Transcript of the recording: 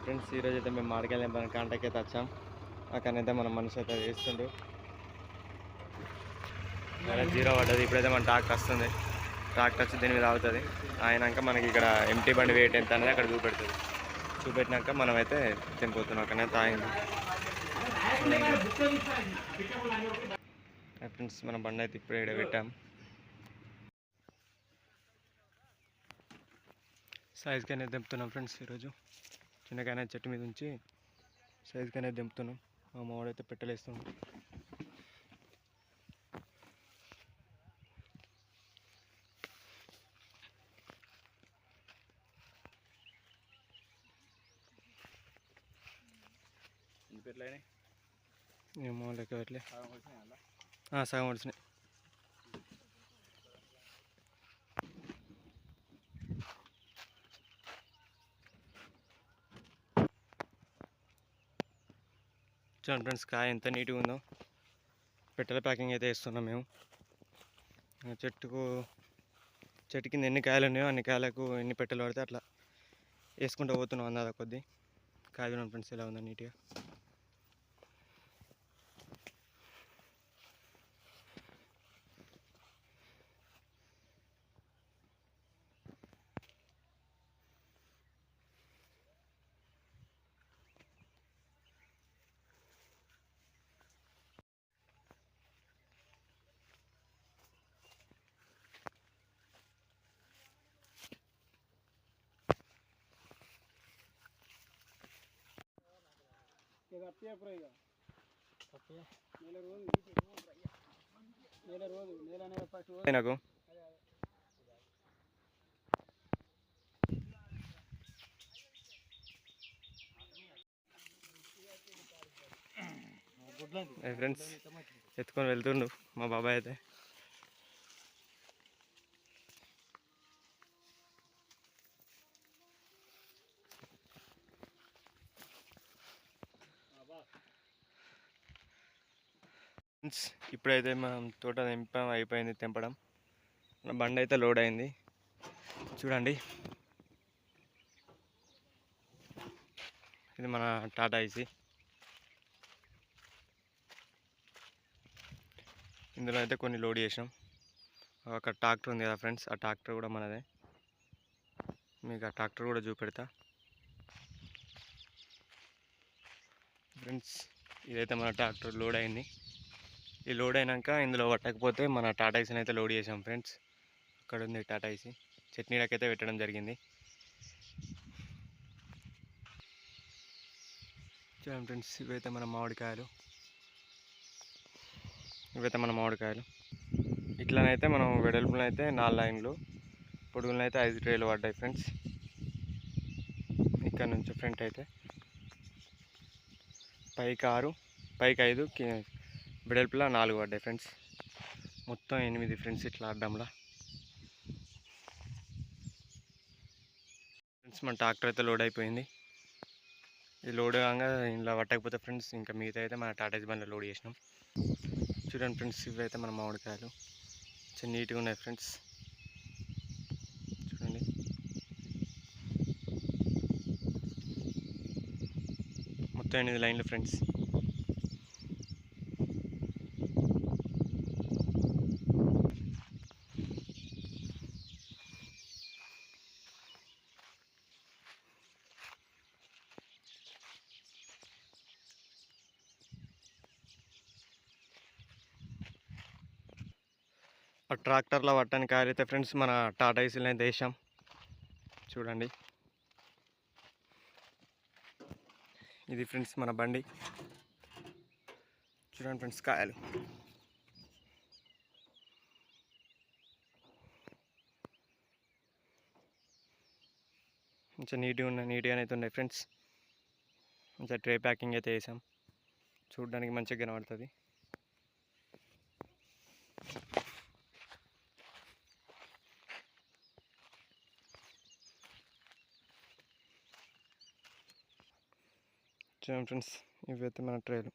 Friends ఈరోజు అయితే మేము మాడికెళ్ళి మన కాంటాక్ట్ అయితే వచ్చాం. అక్కడైతే మన మనిషి అయితే వేస్తుండు. అలా జీరో పడ్డది. ఇప్పుడైతే మన ట్రాక్టర్ వస్తుంది. ట్రాక్టర్ వచ్చి దీని మీద అవుతుంది. అయినాక మనకి ఇక్కడ ఎంటీ బండి వెయిట్ ఎంత అనేది అక్కడ చూపెడుతుంది. చూపెట్టినాక మనం అయితే తినిపోతున్నాం. అక్కడనే తాగింది. ఫ్రెండ్స్ మన బండి అయితే ఇప్పుడు ఇక్కడ పెట్టాం. సైజ్గానే దింపుతున్నాం ఫ్రెండ్స్. ఈరోజు చిన్నగానే చెట్టు మీద ఉంచి సైజ్గానే దింపుతున్నాం. మా మావాడైతే పెట్టలేస్తున్నాం. ఏమో లెక్క పెట్టలే. సగం వచ్చినాయి. చూడండి ఫ్రెండ్స్ కాయ ఎంత నీట్గా ఉందో. పెట్టెల ప్యాకింగ్ అయితే వేస్తున్నాం మేము. చెట్టు కింద ఎన్ని కాయలు ఉన్నాయో అన్ని కాయలకు ఎన్ని పెట్టెలు పడితే అట్లా వేసుకుంటూ పోతున్నాం. అందాక కొద్దీ కాయ చూడండి ఫ్రెండ్స్ ఎలా ఉందో నీట్గా. నాకు ఫ్రెండ్స్ ఎత్తుకొని వెళ్తుండు మా బాబాయ్ అయితే. ఇప్పుడైతే మనం తోట తెంపడం అయిపోయింది. తెంపడం మన బండి అయితే లోడ్ అయింది. చూడండి ఇది మన టాటా ఏసీ. ఇందులో అయితే కొన్ని లోడ్ చేసాం. ఒక ట్రాక్టర్ ఉంది కదా ఫ్రెండ్స్, ఆ ట్రాక్టర్ కూడా మనదే. మీకు ఆ ట్రాక్టర్ కూడా చూపెడతా ఫ్రెండ్స్. ఇదైతే మన ట్రాక్టర్ లోడ్ అయింది. ఈ లోడ్ అయినాక ఇందులో పట్టకపోతే మన టాటా ఏసీని అయితే లోడ్ చేసాం ఫ్రెండ్స్. అక్కడ ఉంది టాటా ఏసీ. చట్నీలకైతే పెట్టడం జరిగింది. చూడండి ఫ్రెండ్స్ ఇవైతే మన మామిడికాయలు. ఇట్లనైతే మనం వెడల్పులనైతే 4 లైన్లు, పొడుగులనైతే 5 ట్రేలు పడ్డాయి ఫ్రెండ్స్. ఇక్కడ నుంచి ఫ్రంట్ అయితే పైకి 6, పైకి 5, వెడల్పులా 4 పడ్డాయి ఫ్రెండ్స్. మొత్తం 8 ఫ్రెండ్స్ ఇట్లా అడ్డంలా. ఫ్రెండ్స్ మన ట్రాక్టర్ అయితే లోడ్ అయిపోయింది. ఇది లోడ్ కాగా ఇలా పట్టకపోతే ఫ్రెండ్స్ ఇంకా మిగతా అయితే మన టాటా ఏసీ బండిలో లోడ్ చేసినాం. చూడండి ఫ్రెండ్స్ ఇవైతే మన మామిడికాయలు చాలా నీట్గా ఉన్నాయి ఫ్రెండ్స్. చూడండి మొత్తం 8 లైన్లు ఫ్రెండ్స్. ఆ ట్రాక్టర్లో పట్టని కాయలు అయితే ఫ్రెండ్స్ మన టాటా ఏసీలో అయితే వేసాం. చూడండి ఇది ఫ్రెండ్స్ మన బండి. చూడండి ఫ్రెండ్స్ కాయలు కొంచెం నీట్గానే అయితే ఉన్నాయి ఫ్రెండ్స్. కొంచెం ట్రే ప్యాకింగ్ అయితే వేసాం. చూడడానికి మంచిగా కనబడుతుంది. చూడండి ఫ్రెండ్స్ ఇవైతే మన ట్రేలు.